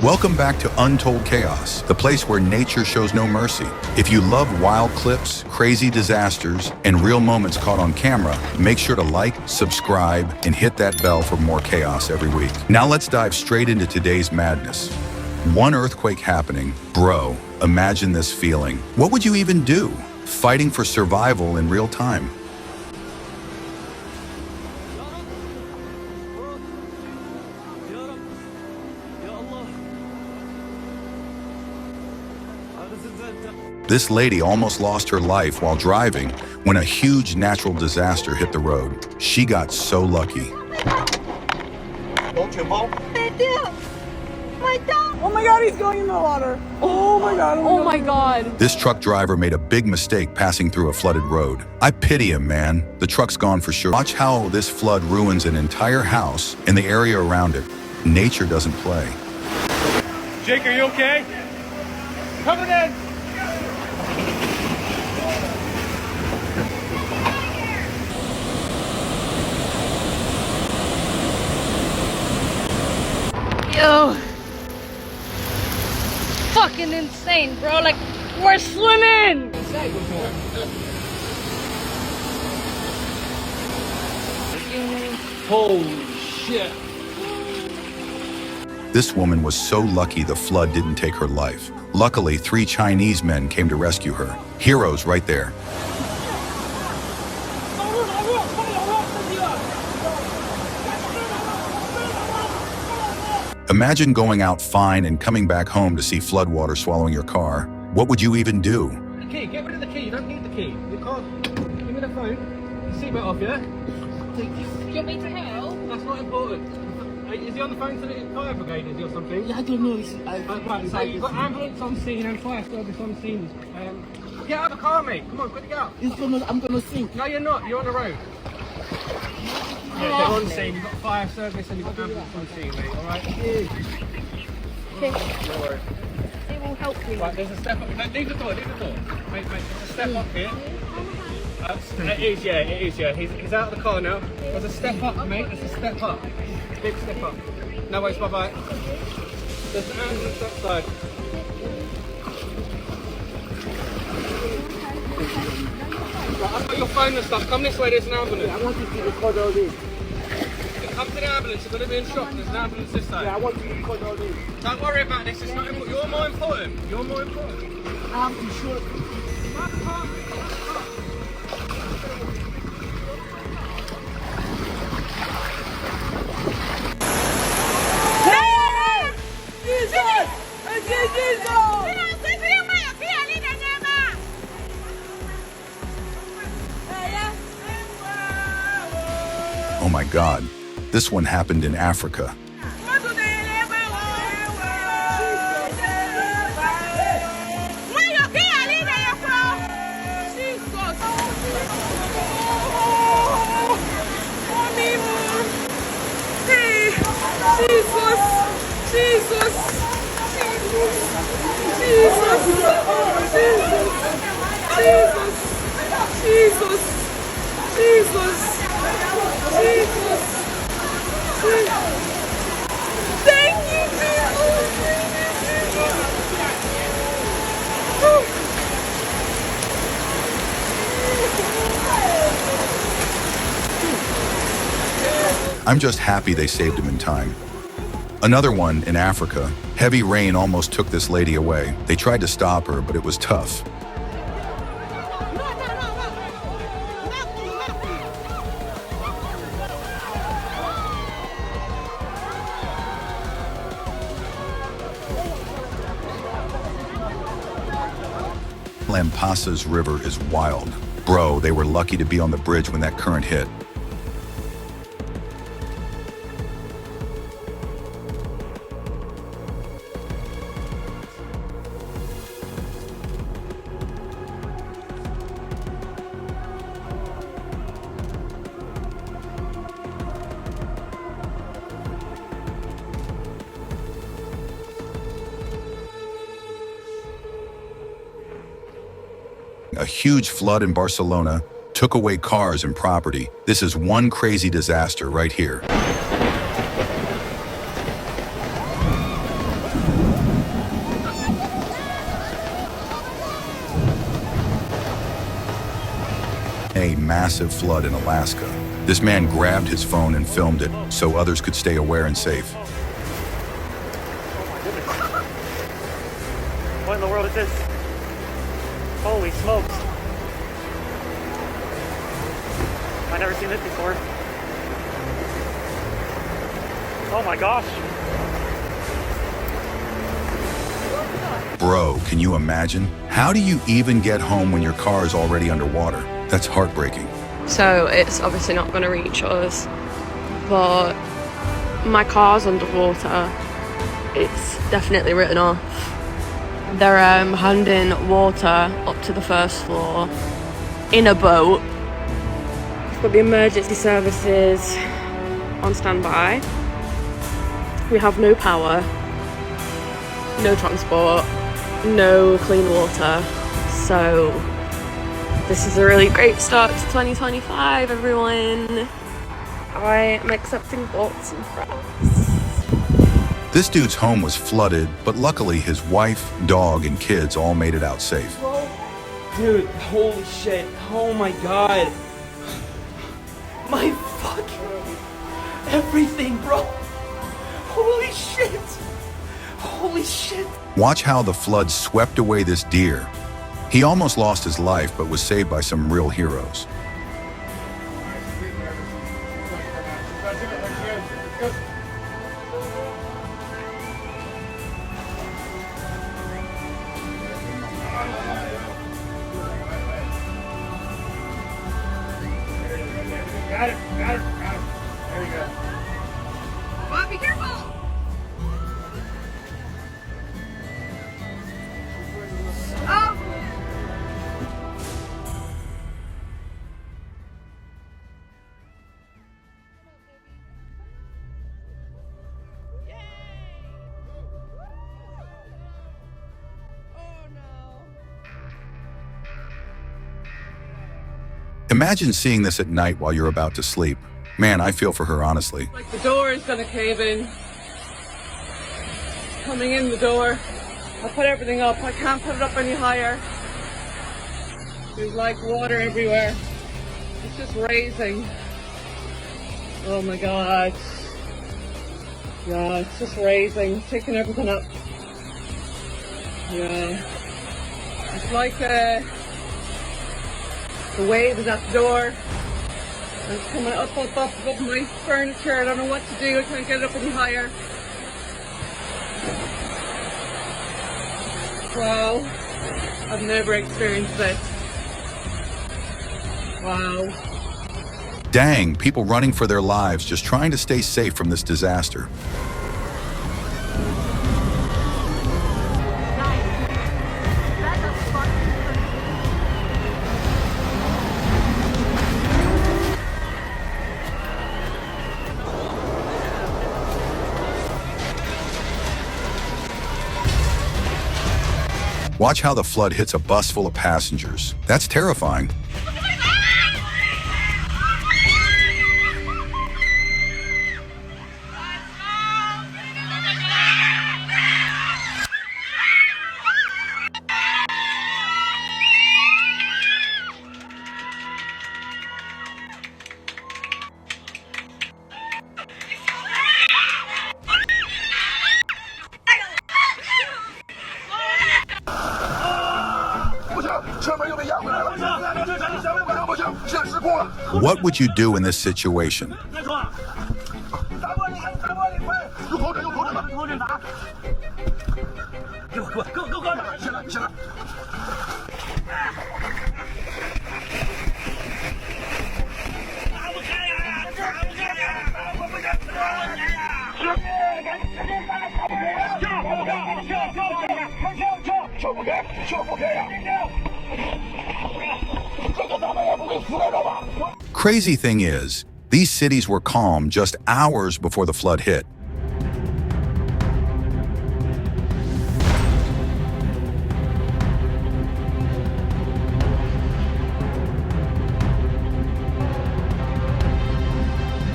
Welcome back to Untold Chaos, the place where nature shows no mercy. If you love wild clips, crazy disasters, and real moments caught on camera, make sure to like, subscribe, and hit that bell for more chaos every week. Now let's dive straight into today's madness. One earthquake happening. Bro, imagine this feeling. What would you even do? Fighting for survival in real time. This lady almost lost her life while driving when a huge natural disaster hit the road. She got so lucky. Oh my God, he's going in the water. Oh my God. Oh my God. This truck driver made a big mistake passing through a flooded road. I pity him, man. The truck's gone for sure. Watch how this flood ruins an entire house and the area around it. Nature doesn't play. Jake, are you okay? Coming in. Yo. Fucking insane, bro. Like, we're swimming. Holy shit. This woman was so lucky the flood didn't take her life. Luckily, 3 Chinese men came to rescue her. Heroes right there. Imagine going out fine and coming back home to see floodwater swallowing your car. What would you even do? The key, get rid of the key. You don't need the key. You can't. Give me the phone. Seatbelt off, yeah? Do you want me to help? That's not important. Is he on the phone to the fire brigade, is he, or something? Yeah, I don't know. Right, so you've got ambulance on scene and fire service on scene. Get out of the car, mate. Come on, quick get out. I'm gonna sink. No, you're not. You're on the road. Yeah, they're on scene. You've got fire service and you've got ambulance on scene, mate. All right? Okay. No worries. They will help you. Right, there's a step up. No, leave the door, leave the door. Mate, there's a step up here. It is, yeah. He's out of the car now. There's a step up, mate. There's a step up. Big step up. No worries, bye-bye. There's an ambulance outside. Right, I've got your phone and stuff. Come this way, there's an ambulance. I want you to record all this. Come to the ambulance, you're going to be in shock. There's an ambulance this side. I want you to record all this. Don't worry about this, it's not important. You're more important. You're more important. I'm sure. Oh my God, this one happened in Africa. I'm just happy they saved him in time. Another one in Africa. Heavy rain almost took this lady away. They tried to stop her, but it was tough. Lampasa's river is wild. Bro, they were lucky to be on the bridge when that current hit. A huge flood in Barcelona took away cars and property. This is one crazy disaster right here. May massive flood in Alaska. This man grabbed his phone and filmed it so others could stay aware and safe. What in the world is this? Holy smokes. I've never seen this before. Oh my gosh. Bro, can you imagine? How do you even get home when your car is already underwater? That's heartbreaking. So it's obviously not going to reach us, but my car's underwater. It's definitely written off. They're handing water up to the first floor in a boat. We've got the emergency services on standby. We have no power, no transport, no clean water. So this is a really great start to 2025, everyone. I am accepting thoughts and prayers. This dude's home was flooded, but luckily his wife, dog, and kids all made it out safe. Dude, holy shit. Oh my god. My fucking everything, bro. Holy shit. Holy shit. Watch how the flood swept away this deer. He almost lost his life, but was saved by some real heroes. Got it. There you go. Bob, be careful! Oh! Imagine seeing this at night while you're about to sleep. Man, I feel for her, honestly. Like the door is gonna cave in. Coming in the door. I put everything up. I can't put it up any higher. There's like water everywhere. It's just raising. Oh my god. Yeah, it's just raising, taking everything up. Yeah. It's like the wave is at the door. And it's coming up above my furniture. I don't know what to do. I can't get it up any higher. Wow. I've never experienced this. Wow. Dang, people running for their lives, just trying to stay safe from this disaster. Watch how the flood hits a bus full of passengers. That's terrifying. What would you do in this situation? Crazy thing is, these cities were calm just hours before the flood hit.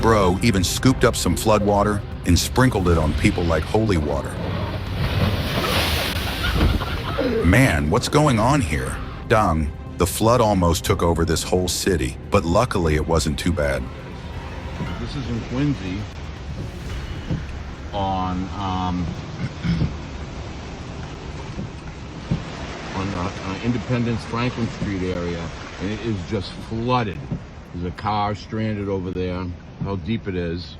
Bro even scooped up some flood water and sprinkled it on people like holy water. Man, what's going on here? Dang, The flood almost took over this whole city, but luckily it wasn't too bad. This is in Quincy on Independence Franklin Street area, and it is just flooded. There's a car stranded over there. How deep it is?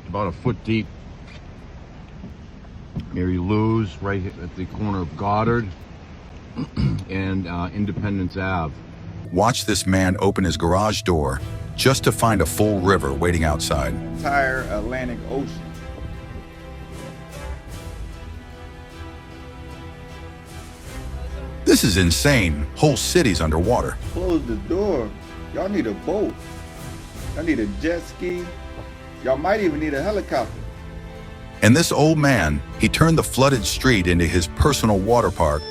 About a foot deep. Mary Lou's right at the corner of Goddard and Independence Ave. Watch this man open his garage door just to find a full river waiting outside. Entire Atlantic Ocean. This is insane. Whole city's underwater. Close the door. Y'all need a boat. Y'all need a jet ski. Y'all might even need a helicopter. And this old man, he turned the flooded street into his personal water park.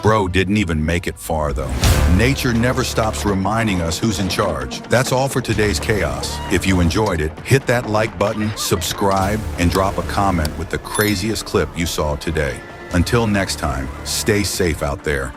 Bro didn't even make it far though. Nature never stops reminding us who's in charge. That's all for today's chaos. If you enjoyed it, hit that like button, subscribe, and drop a comment with the craziest clip you saw today. Until next time, stay safe out there.